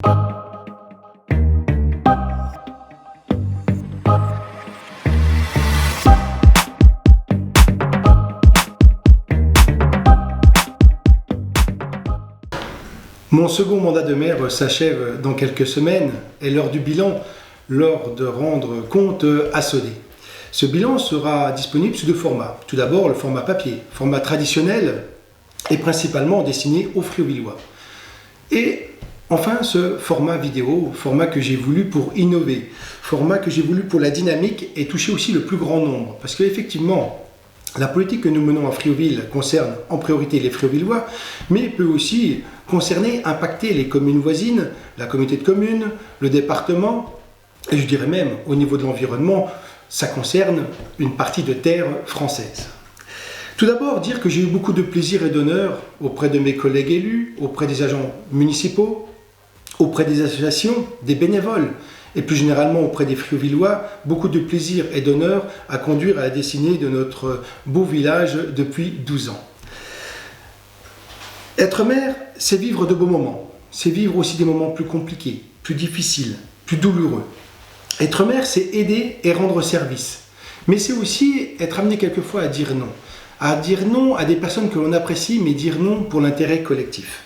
Mon second mandat de maire s'achève dans quelques semaines et l'heure du bilan, l'heure de rendre compte a sonné. Ce bilan sera disponible sous deux formats. Tout d'abord, le format papier, format traditionnel et principalement destiné aux Friovillois. Et enfin, ce format vidéo, format que j'ai voulu pour innover, format que j'ai voulu pour la dynamique et toucher aussi le plus grand nombre. Parce qu'effectivement, la politique que nous menons à Friouville concerne en priorité les Friovillois, mais peut aussi concerner, impacter les communes voisines, la communauté de communes, le département, et je dirais même au niveau de l'environnement, ça concerne une partie de terre française. Tout d'abord, dire que j'ai eu beaucoup de plaisir et d'honneur auprès de mes collègues élus, auprès des agents municipaux, auprès des associations, des bénévoles, et plus généralement auprès des Friovillois, beaucoup de plaisir et d'honneur à conduire à la destinée de notre beau village depuis 12 ans. Être maire, c'est vivre de beaux moments, c'est vivre aussi des moments plus compliqués, plus difficiles, plus douloureux. Être maire, c'est aider et rendre service, mais c'est aussi être amené quelquefois à dire non à des personnes que l'on apprécie, mais dire non pour l'intérêt collectif.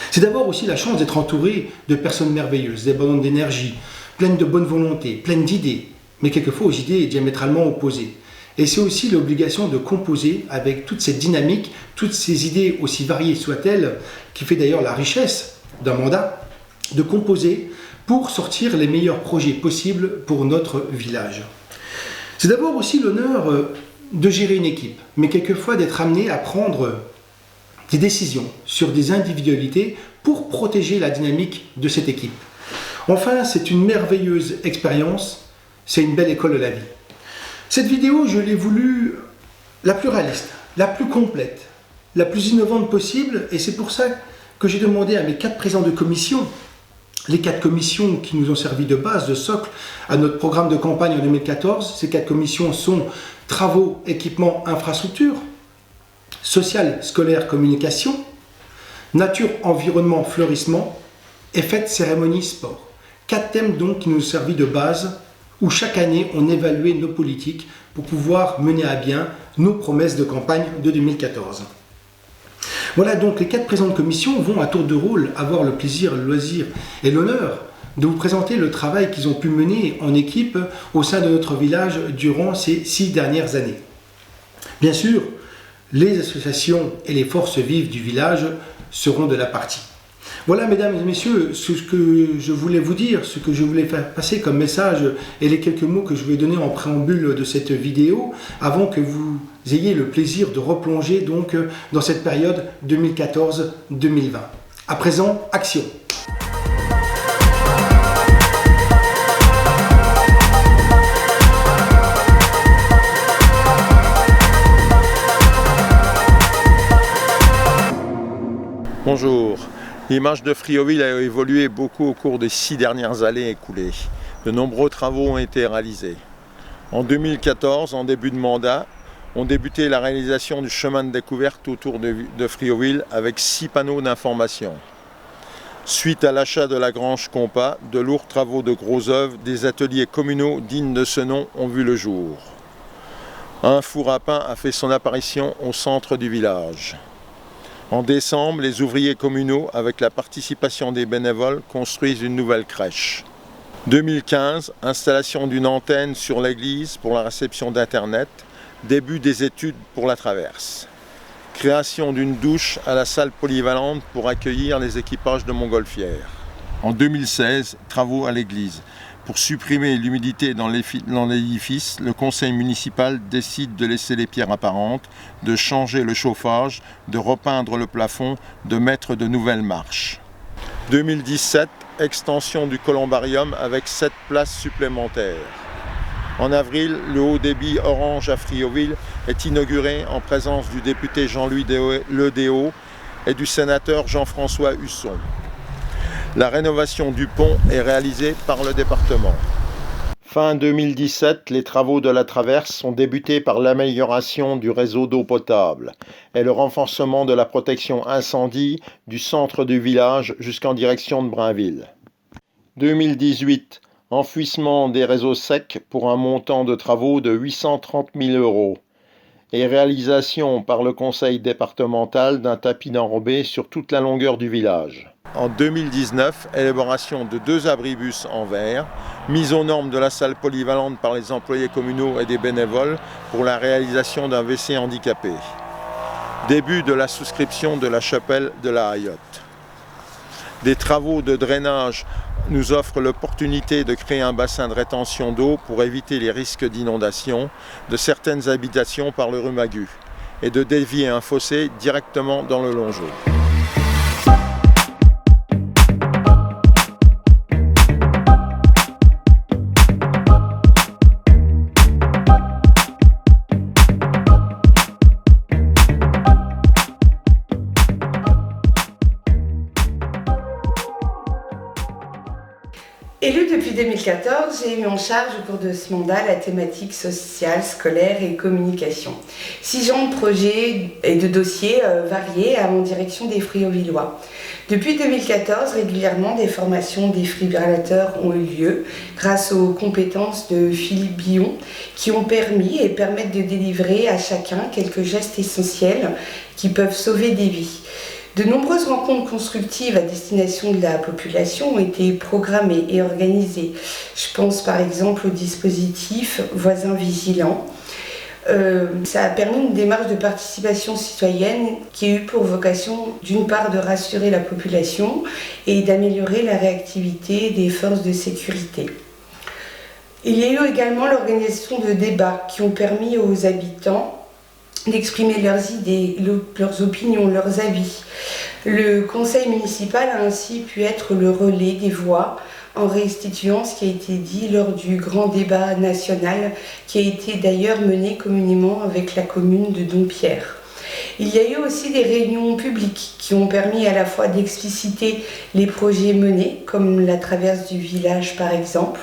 C'est d'abord aussi la chance d'être entouré de personnes merveilleuses, débordantes d'énergie, pleines de bonne volonté, pleines d'idées, mais quelquefois aux idées diamétralement opposées. Et c'est aussi l'obligation de composer avec toute cette dynamique, toutes ces idées aussi variées soient-elles, qui fait d'ailleurs la richesse d'un mandat, de composer pour sortir les meilleurs projets possibles pour notre village. C'est d'abord aussi l'honneur de gérer une équipe, mais quelquefois d'être amené à prendre des décisions sur des individualités pour protéger la dynamique de cette équipe. Enfin, c'est une merveilleuse expérience, c'est une belle école de la vie. Cette vidéo, je l'ai voulu la plus réaliste, la plus complète, la plus innovante possible, et c'est pour ça que j'ai demandé à mes 4 présidents de commission, les 4 commissions qui nous ont servi de base, de socle à notre programme de campagne en 2014. Ces 4 commissions sont travaux, équipements, infrastructures, social, scolaire, communication, nature, environnement, fleurissement et fête, cérémonie, sport. 4 thèmes donc qui nous ont servi de base où chaque année on évaluait nos politiques pour pouvoir mener à bien nos promesses de campagne de 2014. Voilà donc les 4 présidents de commission vont à tour de rôle avoir le plaisir, le loisir et l'honneur de vous présenter le travail qu'ils ont pu mener en équipe au sein de notre village durant ces 6 dernières années. Bien sûr, les associations et les forces vives du village seront de la partie. Voilà, mesdames et messieurs, ce que je voulais vous dire, ce que je voulais faire passer comme message et les quelques mots que je vais donner en préambule de cette vidéo avant que vous ayez le plaisir de replonger donc dans cette période 2014-2020. À présent, action! Bonjour. L'image de Friouville a évolué beaucoup au cours des 6 dernières années écoulées. De nombreux travaux ont été réalisés. En 2014, en début de mandat, on débuté la réalisation du chemin de découverte autour de Friouville avec 6 panneaux d'information. Suite à l'achat de la Grange Compas, de lourds travaux de gros œuvres, des ateliers communaux dignes de ce nom ont vu le jour. Un four à pain a fait son apparition au centre du village. En décembre, les ouvriers communaux, avec la participation des bénévoles, construisent une nouvelle crèche. 2015, installation d'une antenne sur l'église pour la réception d'Internet, début des études pour la traverse. Création d'une douche à la salle polyvalente pour accueillir les équipages de montgolfières. En 2016, travaux à l'église. Pour supprimer l'humidité dans l'édifice, le conseil municipal décide de laisser les pierres apparentes, de changer le chauffage, de repeindre le plafond, de mettre de nouvelles marches. 2017, extension du columbarium avec 7 places supplémentaires. En avril, le haut débit Orange à Friouville est inauguré en présence du député Jean-Louis Ledéo et du sénateur Jean-François Husson. La rénovation du pont est réalisée par le département. Fin 2017, les travaux de la traverse sont débutés par l'amélioration du réseau d'eau potable et le renforcement de la protection incendie du centre du village jusqu'en direction de Brainville. 2018, enfouissement des réseaux secs pour un montant de travaux de 830 000 € et réalisation par le conseil départemental d'un tapis d'enrobé sur toute la longueur du village. En 2019, élaboration de 2 abribus en verre, mise aux normes de la salle polyvalente par les employés communaux et des bénévoles pour la réalisation d'un WC handicapé. Début de la souscription de la chapelle de la Hayotte. Des travaux de drainage nous offrent l'opportunité de créer un bassin de rétention d'eau pour éviter les risques d'inondation de certaines habitations par le Rumagu et de dévier un fossé directement dans le Longeau. Élue depuis 2014, j'ai eu en charge au cours de ce mandat la thématique sociale, scolaire et communication. 6 ans de projets et de dossiers variés à mon direction des Friovillois. Depuis 2014, régulièrement, des formations défibrillateurs ont eu lieu grâce aux compétences de Philippe Billon qui ont permis et permettent de délivrer à chacun quelques gestes essentiels qui peuvent sauver des vies. De nombreuses rencontres constructives à destination de la population ont été programmées et organisées. Je pense par exemple au dispositif Voisins Vigilants. Ça a permis une démarche de participation citoyenne qui a eu pour vocation d'une part de rassurer la population et d'améliorer la réactivité des forces de sécurité. Il y a eu également l'organisation de débats qui ont permis aux habitants d'exprimer leurs idées, leurs opinions, leurs avis. Le conseil municipal a ainsi pu être le relais des voix en restituant ce qui a été dit lors du grand débat national qui a été d'ailleurs mené communément avec la commune de Dompierre. Il y a eu aussi des réunions publiques qui ont permis à la fois d'expliciter les projets menés, comme la traverse du village par exemple.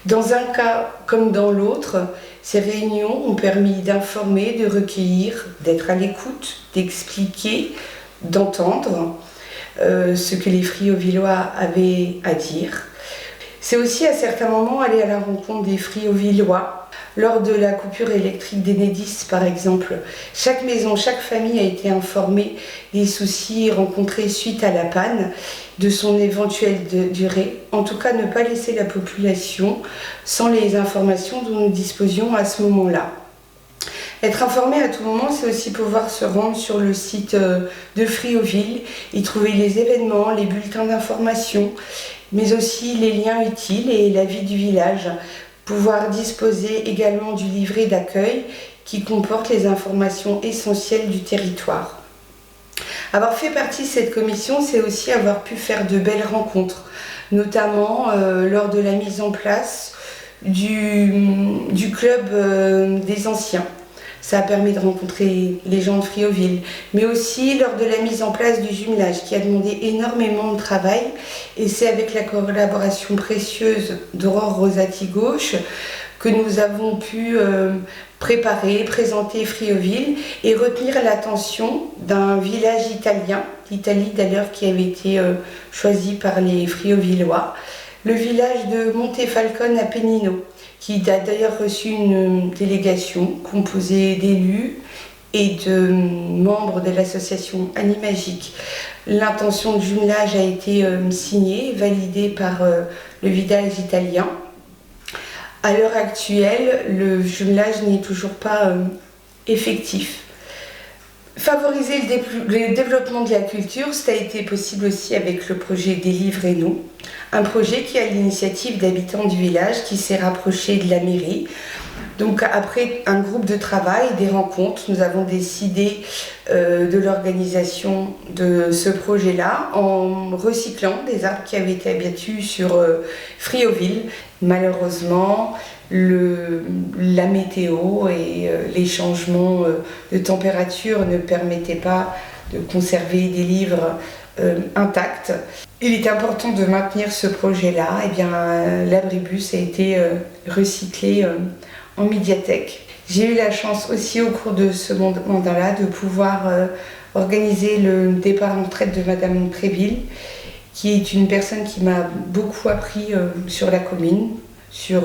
Dans un cas comme dans l'autre, ces réunions ont permis d'informer, de recueillir, d'être à l'écoute, d'expliquer, d'entendre ce que les Friovillois avaient à dire. C'est aussi à certains moments aller à la rencontre des Friovillois. Lors de la coupure électrique d'Enedis par exemple, chaque maison, chaque famille a été informée des soucis rencontrés suite à la panne, de son éventuelle durée. En tout cas, ne pas laisser la population sans les informations dont nous disposions à ce moment-là. Être informé à tout moment, c'est aussi pouvoir se rendre sur le site de Frioville, y trouver les événements, les bulletins d'information, mais aussi les liens utiles et la vie du village. Pouvoir disposer également du livret d'accueil qui comporte les informations essentielles du territoire. Avoir fait partie de cette commission, c'est aussi avoir pu faire de belles rencontres, notamment lors de la mise en place du club des anciens. Ça a permis de rencontrer les gens de Frioville, mais aussi lors de la mise en place du jumelage qui a demandé énormément de travail. Et c'est avec la collaboration précieuse d'Aurore Rosati-Gauche que nous avons pu préparer, présenter Frioville et retenir l'attention d'un village italien, l'Italie d'ailleurs qui avait été choisi par les Friovillois, le village de Montefalcone à Pennino, qui a d'ailleurs reçu une délégation composée d'élus et de membres de l'association Animagique. L'intention de jumelage a été signée, validée par le village italien. À l'heure actuelle, le jumelage n'est toujours pas effectif. Favoriser le développement de la culture, ça a été possible aussi avec le projet Des livres et nous, un projet qui a l'initiative d'habitants du village qui s'est rapproché de la mairie. Donc après un groupe de travail, des rencontres, nous avons décidé de l'organisation de ce projet-là en recyclant des arbres qui avaient été abattus sur Frioville. Malheureusement, la météo et les changements de température ne permettaient pas de conserver des livres intacts. Il est important de maintenir ce projet-là. L'abribus a été recyclé en médiathèque. J'ai eu la chance aussi au cours de ce mandat-là de pouvoir organiser le départ en retraite de Madame Tréville, qui est une personne qui m'a beaucoup appris sur la commune, sur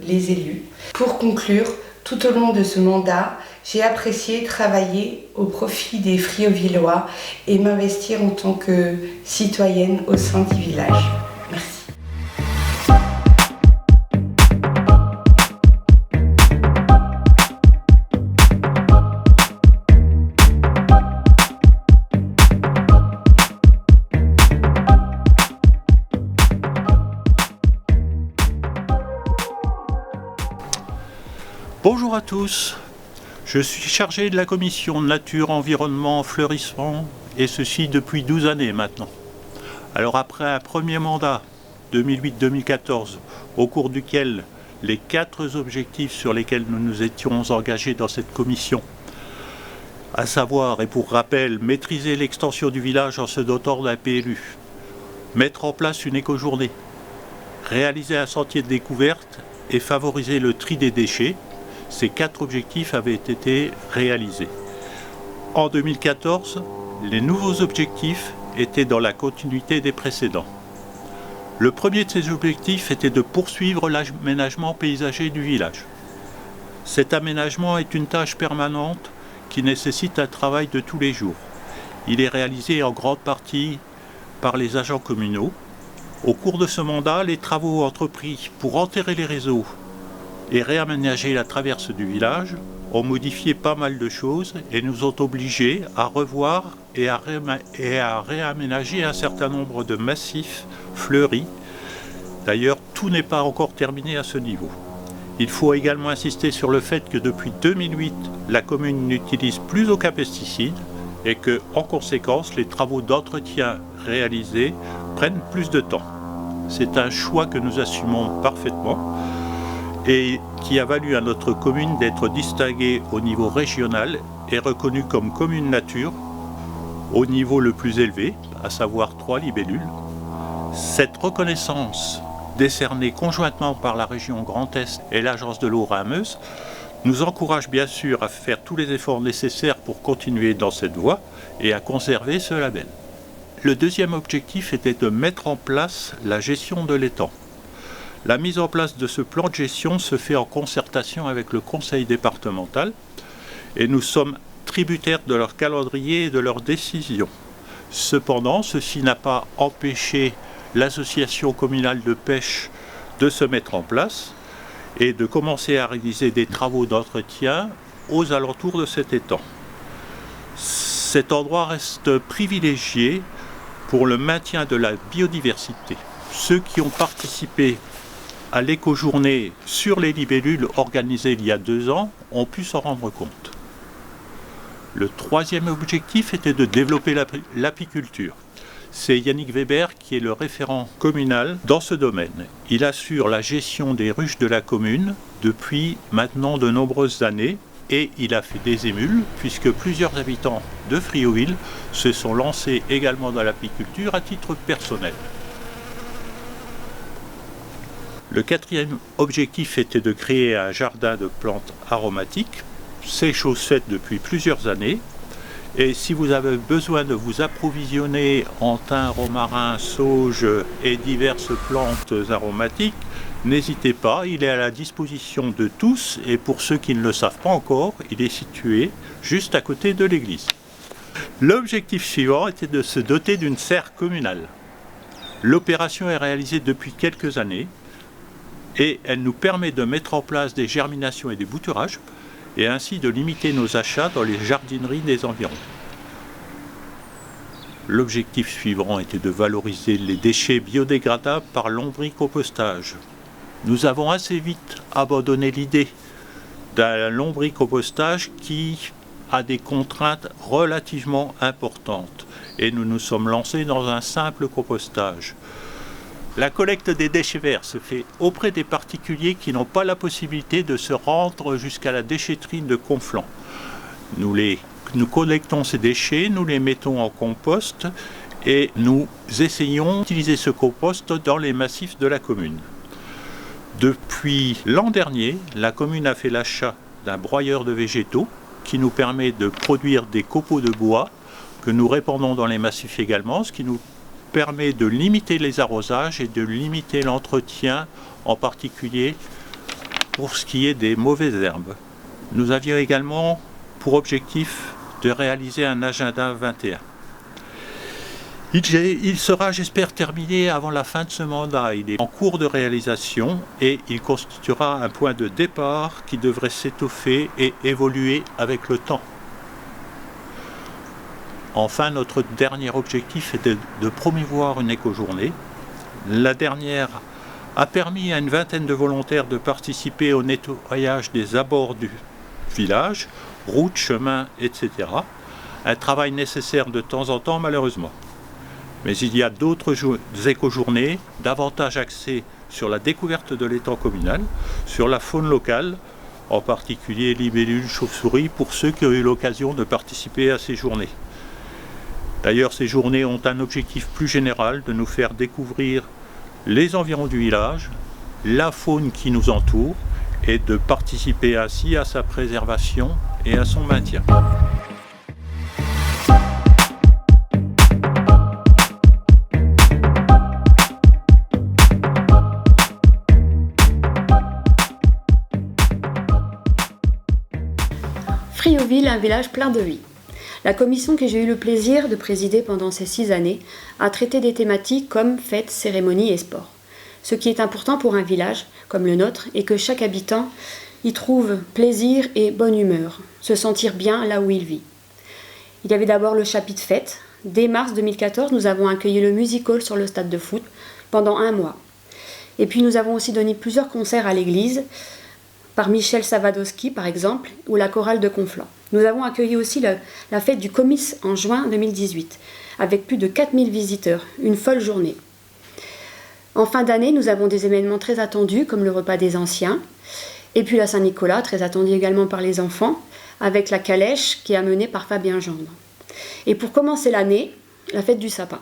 les élus. Pour conclure, tout au long de ce mandat, j'ai apprécié travailler au profit des Friauvillois et m'investir en tant que citoyenne au sein du village. Merci. Bonjour à tous, je suis chargé de la commission Nature, Environnement, Fleurissement, et ceci depuis 12 années maintenant. Alors après un premier mandat, 2008-2014, au cours duquel les 4 objectifs sur lesquels nous nous étions engagés dans cette commission, à savoir, et pour rappel, maîtriser l'extension du village en se dotant d'un PLU, mettre en place une éco-journée, réaliser un sentier de découverte et favoriser le tri des déchets, ces 4 objectifs avaient été réalisés. En 2014, les nouveaux objectifs étaient dans la continuité des précédents. Le premier de ces objectifs était de poursuivre l'aménagement paysager du village. Cet aménagement est une tâche permanente qui nécessite un travail de tous les jours. Il est réalisé en grande partie par les agents communaux. Au cours de ce mandat, les travaux entrepris pour enterrer les réseaux et réaménager la traverse du village ont modifié pas mal de choses et nous ont obligés à revoir et à réaménager un certain nombre de massifs fleuris. D'ailleurs, tout n'est pas encore terminé à ce niveau. Il faut également insister sur le fait que depuis 2008, la commune n'utilise plus aucun pesticide et que, en conséquence, les travaux d'entretien réalisés prennent plus de temps. C'est un choix que nous assumons parfaitement et qui a valu à notre commune d'être distinguée au niveau régional et reconnue comme commune nature au niveau le plus élevé, à savoir 3 libellules. Cette reconnaissance, décernée conjointement par la région Grand Est et l'agence de l'eau Rhin-Meuse, nous encourage bien sûr à faire tous les efforts nécessaires pour continuer dans cette voie et à conserver ce label. Le deuxième objectif était de mettre en place la gestion de l'étang. La mise en place de ce plan de gestion se fait en concertation avec le conseil départemental et nous sommes tributaires de leur calendrier et de leurs décisions. Cependant, ceci n'a pas empêché l'association communale de pêche de se mettre en place et de commencer à réaliser des travaux d'entretien aux alentours de cet étang. Cet endroit reste privilégié pour le maintien de la biodiversité. Ceux qui ont participé à l'éco-journée sur les libellules organisée il y a 2 ans ont pu s'en rendre compte. Le troisième objectif était de développer l'apiculture. C'est Yannick Weber qui est le référent communal dans ce domaine. Il assure la gestion des ruches de la commune depuis maintenant de nombreuses années et il a fait des émules puisque plusieurs habitants de Friouville se sont lancés également dans l'apiculture à titre personnel. Le 4e objectif était de créer un jardin de plantes aromatiques. C'est chose faite depuis plusieurs années. Et si vous avez besoin de vous approvisionner en thym, romarin, sauge et diverses plantes aromatiques, n'hésitez pas, il est à la disposition de tous. Et pour ceux qui ne le savent pas encore, il est situé juste à côté de l'église. L'objectif suivant était de se doter d'une serre communale. L'opération est réalisée depuis quelques années. Et elle nous permet de mettre en place des germinations et des bouturages, et ainsi de limiter nos achats dans les jardineries des environs. L'objectif suivant était de valoriser les déchets biodégradables par lombricompostage. Nous avons assez vite abandonné l'idée d'un lombricompostage qui a des contraintes relativement importantes, et nous nous sommes lancés dans un simple compostage. La collecte des déchets verts se fait auprès des particuliers qui n'ont pas la possibilité de se rendre jusqu'à la déchetterie de Conflans. Nous collectons ces déchets, nous les mettons en compost et nous essayons d'utiliser ce compost dans les massifs de la commune. Depuis l'an dernier, la commune a fait l'achat d'un broyeur de végétaux qui nous permet de produire des copeaux de bois que nous répandons dans les massifs également, ce qui nous permet de limiter les arrosages et de limiter l'entretien, en particulier pour ce qui est des mauvaises herbes. Nous avions également pour objectif de réaliser un agenda 21. Il sera, j'espère, terminé avant la fin de ce mandat. Il est en cours de réalisation et il constituera un point de départ qui devrait s'étoffer et évoluer avec le temps. Enfin, notre dernier objectif est de promouvoir une éco-journée. La dernière a permis à une vingtaine de volontaires de participer au nettoyage des abords du village, routes, chemins, etc. Un travail nécessaire de temps en temps, malheureusement. Mais il y a d'autres éco-journées, davantage axées sur la découverte de l'étang communal, sur la faune locale, en particulier libellules, chauves-souris, pour ceux qui ont eu l'occasion de participer à ces journées. D'ailleurs, ces journées ont un objectif plus général de nous faire découvrir les environs du village, la faune qui nous entoure, et de participer ainsi à sa préservation et à son maintien. Friouville, un village plein de vie. La commission que j'ai eu le plaisir de présider pendant ces 6 années a traité des thématiques comme fêtes, cérémonies et sports. Ce qui est important pour un village comme le nôtre est que chaque habitant y trouve plaisir et bonne humeur, se sentir bien là où il vit. Il y avait d'abord le chapitre fêtes. Dès mars 2014, nous avons accueilli le music hall sur le stade de foot pendant 1 mois. Et puis nous avons aussi donné plusieurs concerts à l'église, par Michel Savadowski par exemple, ou la chorale de Conflans. Nous avons accueilli aussi la fête du Comice en juin 2018, avec plus de 4000 visiteurs, une folle journée. En fin d'année, nous avons des événements très attendus, comme le repas des anciens, et puis la Saint-Nicolas, très attendue également par les enfants, avec la calèche qui est amenée par Fabien Gendre. Et pour commencer l'année, la fête du sapin.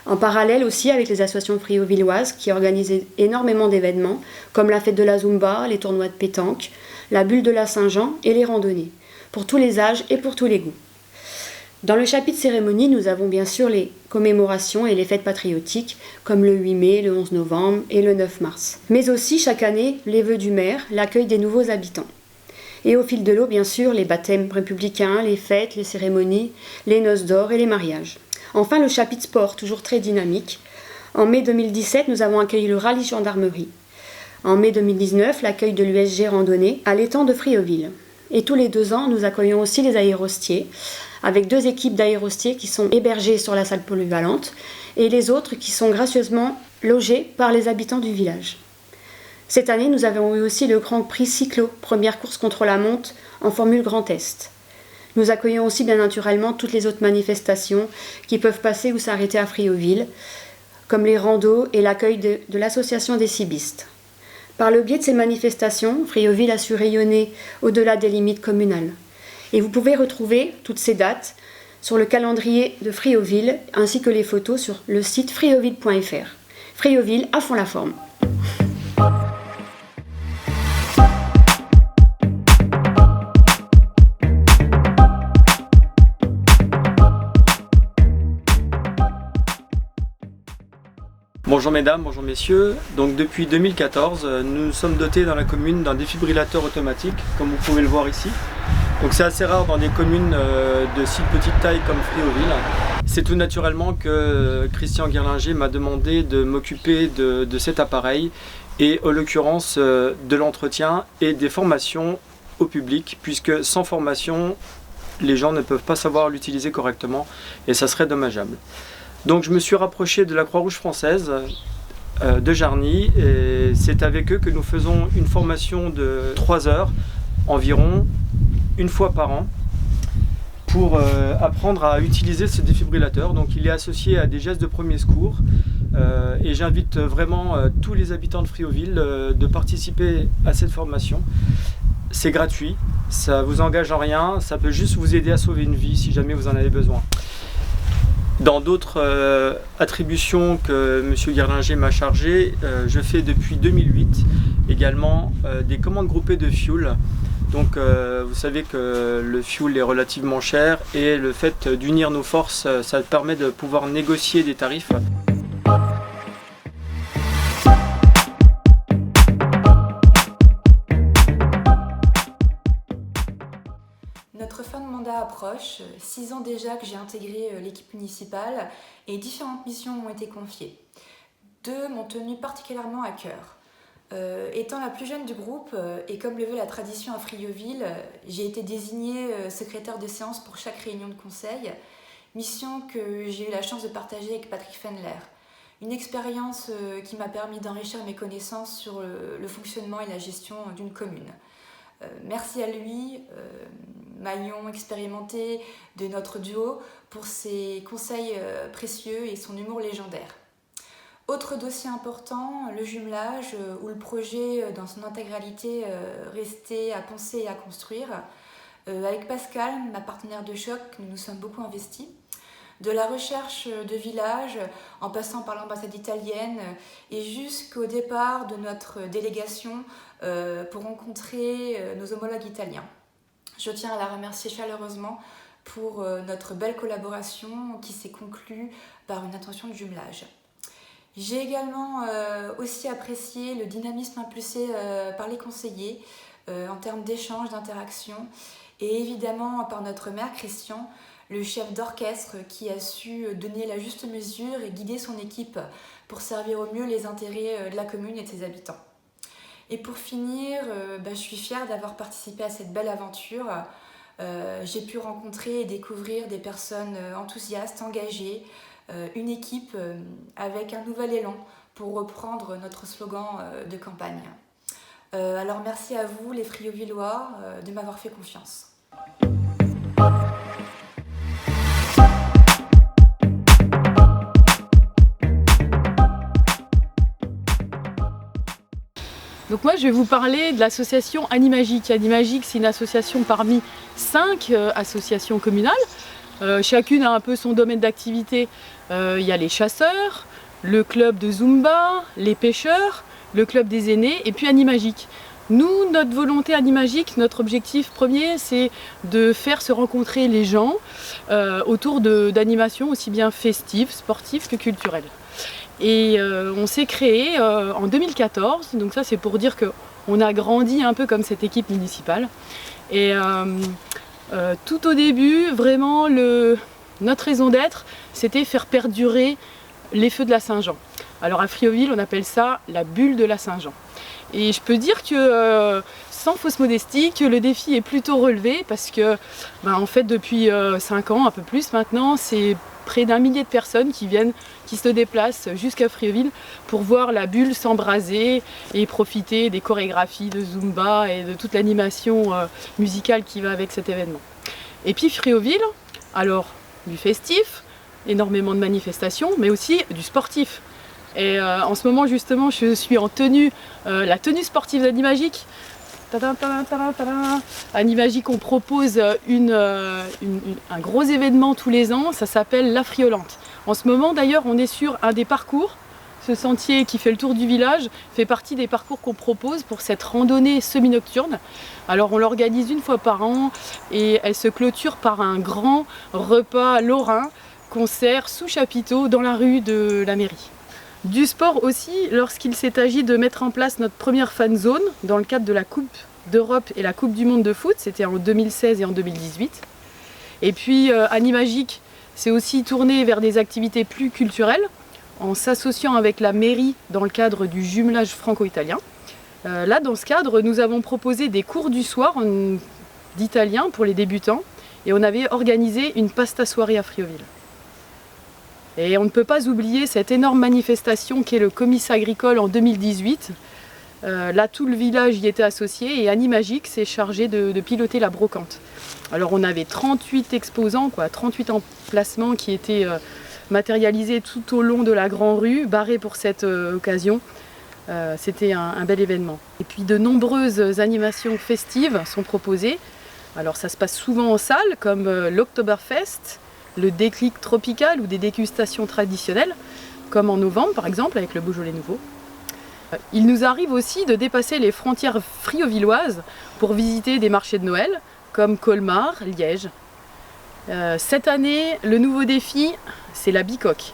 En parallèle aussi avec les associations friovilloises qui organisent énormément d'événements, comme la fête de la Zumba, les tournois de pétanque, la bulle de la Saint-Jean et les randonnées, pour tous les âges et pour tous les goûts. Dans le chapitre cérémonie, nous avons bien sûr les commémorations et les fêtes patriotiques, comme le 8 mai, le 11 novembre et le 9 mars. Mais aussi, chaque année, les vœux du maire, l'accueil des nouveaux habitants. Et au fil de l'eau, bien sûr, les baptêmes républicains, les fêtes, les cérémonies, les noces d'or et les mariages. Enfin, le chapitre sport, toujours très dynamique. En mai 2017, nous avons accueilli le rallye gendarmerie. En mai 2019, l'accueil de l'USG randonnée à l'étang de Friouville. Et tous les 2 ans, nous accueillons aussi les aérostiers, avec 2 équipes d'aérostiers qui sont hébergées sur la salle polyvalente et les autres qui sont gracieusement logés par les habitants du village. Cette année, nous avons eu aussi le Grand Prix Cyclo, première course contre la montre en Formule Grand Est. Nous accueillons aussi bien naturellement toutes les autres manifestations qui peuvent passer ou s'arrêter à Friouville, comme les randos et l'accueil de l'association des cibistes. Par le biais de ces manifestations, Friouville a su rayonner au-delà des limites communales. Et vous pouvez retrouver toutes ces dates sur le calendrier de Friouville ainsi que les photos sur le site frioville.fr. Friouville à fond la forme. Bonjour mesdames, bonjour messieurs. Donc depuis 2014, nous sommes dotés dans la commune d'un défibrillateur automatique, comme vous pouvez le voir ici. Donc c'est assez rare dans des communes de si petite taille comme Friouville. C'est tout naturellement que Christian Guerlinger m'a demandé de m'occuper de cet appareil et en l'occurrence de l'entretien et des formations au public, puisque sans formation, les gens ne peuvent pas savoir l'utiliser correctement et ça serait dommageable. Donc je me suis rapproché de la Croix-Rouge française de Jarny et c'est avec eux que nous faisons une formation de 3 heures environ, une fois par an, pour apprendre à utiliser ce défibrillateur. Donc il est associé à des gestes de premier secours et j'invite vraiment tous les habitants de Friouville de participer à cette formation. C'est gratuit, ça vous engage en rien, ça peut juste vous aider à sauver une vie si jamais vous en avez besoin. Dans d'autres attributions que M. Guerlinger m'a chargées, je fais depuis 2008 également des commandes groupées de fioul. Donc vous savez que le fioul est relativement cher et le fait d'unir nos forces, ça permet de pouvoir négocier des tarifs. Notre fin de mandat approche, 6 ans déjà que j'ai intégré l'équipe municipale et différentes missions m'ont été confiées. 2 m'ont tenu particulièrement à cœur. Étant la plus jeune du groupe et comme le veut la tradition à Friouville, j'ai été désignée secrétaire de séance pour chaque réunion de conseil, mission que j'ai eu la chance de partager avec Patrick Fenler. Une expérience qui m'a permis d'enrichir mes connaissances sur le fonctionnement et la gestion d'une commune. Merci à lui, maillon expérimenté de notre duo, pour ses conseils précieux et son humour légendaire. Autre dossier important, le jumelage, où le projet dans son intégralité restait à penser et à construire. Avec Pascal, ma partenaire de choc, nous nous sommes beaucoup investis. De la recherche de village, en passant par l'ambassade italienne et jusqu'au départ de notre délégation pour rencontrer nos homologues italiens. Je tiens à la remercier chaleureusement pour notre belle collaboration qui s'est conclue par une intention de jumelage. J'ai également aussi apprécié le dynamisme impulsé par les conseillers en termes d'échanges, d'interaction et évidemment par notre maire Christian, le chef d'orchestre qui a su donner la juste mesure et guider son équipe pour servir au mieux les intérêts de la commune et de ses habitants. Et pour finir, je suis fière d'avoir participé à cette belle aventure. J'ai pu rencontrer et découvrir des personnes enthousiastes, engagées, une équipe avec un nouvel élan pour reprendre notre slogan de campagne. Alors merci à vous les Friauvillois de m'avoir fait confiance. Donc moi je vais vous parler de l'association Animagique. Animagique, c'est une association parmi 5 associations communales. Chacune a un peu son domaine d'activité. Il y a les chasseurs, le club de Zumba, les pêcheurs, le club des aînés et puis Animagique. Nous, notre volonté Animagique, notre objectif premier, c'est de faire se rencontrer les gens autour d'animations aussi bien festives, sportives que culturelles. Et on s'est créé en 2014, donc ça c'est pour dire qu'on a grandi un peu comme cette équipe municipale. Et tout au début, vraiment, notre raison d'être, c'était faire perdurer les feux de la Saint-Jean. Alors à Friouville, on appelle ça la bulle de la Saint-Jean. Et je peux dire que, sans fausse modestie, que le défi est plutôt relevé parce que, en fait, depuis 5 ans, un peu plus maintenant, c'est près d'1 millier de personnes qui se déplacent jusqu'à Friouville pour voir la bulle s'embraser et profiter des chorégraphies de Zumba et de toute l'animation musicale qui va avec cet événement. Et puis Friouville, alors du festif, énormément de manifestations, mais aussi du sportif. Et en ce moment justement, je suis en tenue, la tenue sportive d'Animagique. Animagique, on propose un gros événement tous les ans, ça s'appelle la Friolante. En ce moment d'ailleurs, on est sur un des parcours. Ce sentier qui fait le tour du village fait partie des parcours qu'on propose pour cette randonnée semi-nocturne. Alors on l'organise 1 fois par an et elle se clôture par un grand repas lorrain qu'on sert sous chapiteau dans la rue de la mairie. Du sport aussi, lorsqu'il s'est agi de mettre en place notre première fan zone dans le cadre de la Coupe d'Europe et la Coupe du Monde de foot, c'était en 2016 et en 2018. Et puis Animagique s'est aussi tourné vers des activités plus culturelles en s'associant avec la mairie dans le cadre du jumelage franco-italien. Là, dans ce cadre, nous avons proposé des cours du soir d'italien pour les débutants et on avait organisé une pasta soirée à Friouville. Et on ne peut pas oublier cette énorme manifestation qu'est le comice agricole en 2018. Là, tout le village y était associé et Animagique s'est chargé de piloter la brocante. Alors on avait 38 exposants, 38 emplacements qui étaient matérialisés tout au long de la grande rue, barrés pour cette occasion. C'était un bel événement. Et puis de nombreuses animations festives sont proposées. Alors ça se passe souvent en salle, comme l'Oktoberfest, le déclic tropical ou des dégustations traditionnelles, comme en novembre par exemple avec le Beaujolais nouveau. Il nous arrive aussi de dépasser les frontières friovilloises pour visiter des marchés de Noël, comme Colmar, Liège. Cette année, le nouveau défi, c'est la Bicoque.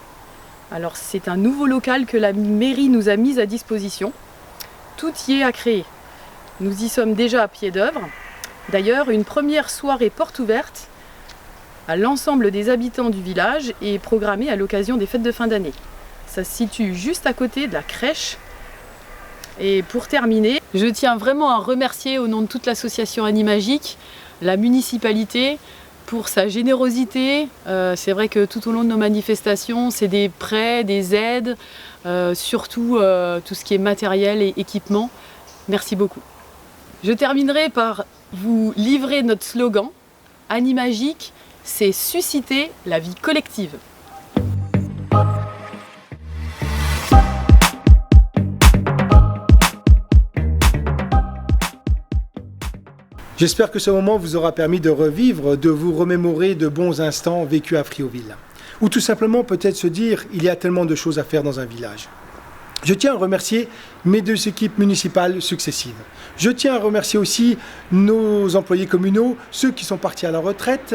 Alors c'est un nouveau local que la mairie nous a mis à disposition. Tout y est à créer. Nous y sommes déjà à pied d'œuvre. D'ailleurs, une première soirée porte ouverte à l'ensemble des habitants du village est programmée à l'occasion des fêtes de fin d'année. Ça se situe juste à côté de la crèche. Et pour terminer, je tiens vraiment à remercier au nom de toute l'association Animagique, la municipalité, pour sa générosité. C'est vrai que tout au long de nos manifestations, c'est des prêts, des aides, surtout tout ce qui est matériel et équipement. Merci beaucoup. Je terminerai par vous livrer notre slogan. Animagique, c'est susciter la vie collective. J'espère que ce moment vous aura permis de revivre, de vous remémorer de bons instants vécus à Friauville. Ou tout simplement peut-être se dire, il y a tellement de choses à faire dans un village. Je tiens à remercier mes 2 équipes municipales successives. Je tiens à remercier aussi nos employés communaux, ceux qui sont partis à la retraite,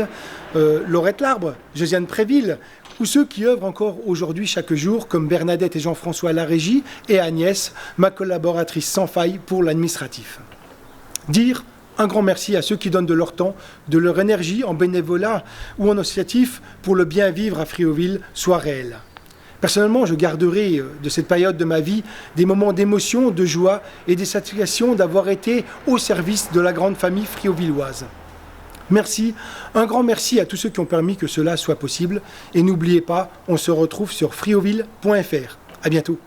Laurette Larbre, Josiane Préville, ou ceux qui œuvrent encore aujourd'hui chaque jour, comme Bernadette et Jean-François à la régie, et Agnès, ma collaboratrice sans faille pour l'administratif. Dire un grand merci à ceux qui donnent de leur temps, de leur énergie en bénévolat ou en associatif pour le bien vivre à Friauville soit réel. Personnellement, je garderai de cette période de ma vie des moments d'émotion, de joie et des satisfactions d'avoir été au service de la grande famille friauvilloise. Merci, un grand merci à tous ceux qui ont permis que cela soit possible. Et n'oubliez pas, on se retrouve sur friauville.fr. À bientôt.